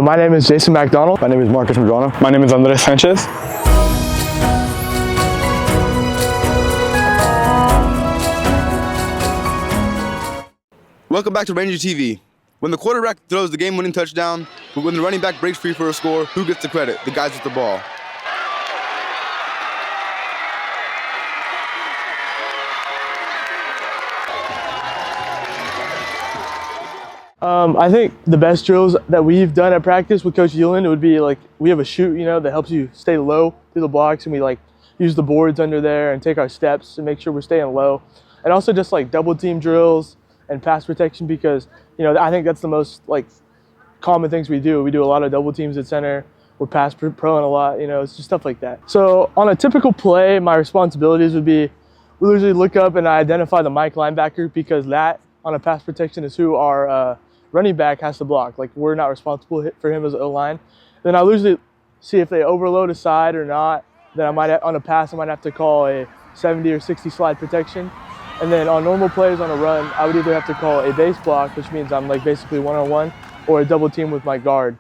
My name is Jason McDonald. My name is Marcus Madrano. My name is Andres Sanchez. Welcome back to Ranger TV. When the quarterback throws the game-winning touchdown, but when the running back breaks free for a score, who gets the credit? The guys with the ball. I think the best drills that we've done at practice with Coach Euland, it would be like we have a chute, that helps you stay low through the blocks, and we use the boards under there and take our steps and make sure we're staying low. And also just double team drills and pass protection, because I think that's the most common things we do. We do a lot of double teams at center. We're pass proing a lot. It's just stuff like that. So on a typical play, my responsibilities would be we usually look up and I identify the Mike linebacker, because that on a pass protection is who our running back has to block. We're not responsible for him as an O-line. Then I'll usually see if they overload a side or not. Then on a pass, I might have to call a 70 or 60 slide protection. And then on normal plays on a run, I would either have to call a base block, which means I'm basically one-on-one, or a double team with my guard.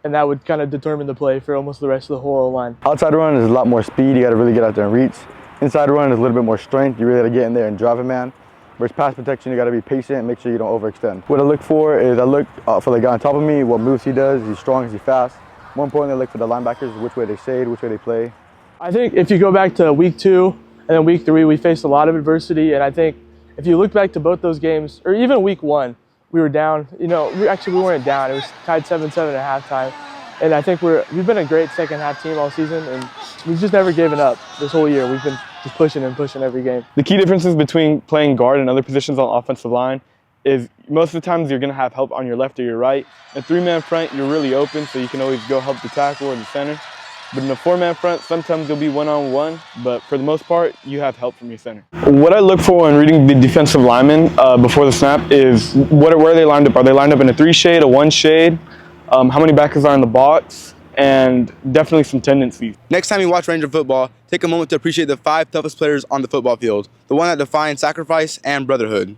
And that would kind of determine the play for almost the rest of the whole O-line. Outside run is a lot more speed. You got to really get out there and reach. Inside run is a little bit more strength. You really got to get in there and drive a man. Whereas pass protection, you got to be patient and make sure you don't overextend. What I look for is I look for the guy on top of me, what moves he does, is he strong, is he fast. More importantly, I look for the linebackers, which way they shade, which way they play. I think if you go back to week 2 and then week 3, we faced a lot of adversity. And I think if you look back to both those games, or even week 1, we were down. We weren't down. It was tied 7-7 at halftime. And I think we've been a great second half team all season, and we've just never given up this whole year. We've been just pushing and pushing every game. The key differences between playing guard and other positions on the offensive line is most of the times you're going to have help on your left or your right. In a 3-man front, you're really open, so you can always go help the tackle or the center. But in a 4-man front, sometimes you'll be one-on-one, but for the most part, you have help from your center. What I look for when reading the defensive linemen before the snap is where are they lined up? Are they lined up in a 3-shade, a 1-shade? How many backers are in the box? And definitely some tendencies. Next time you watch Ranger football, take a moment to appreciate the 5 toughest players on the football field, the one that defines sacrifice and brotherhood.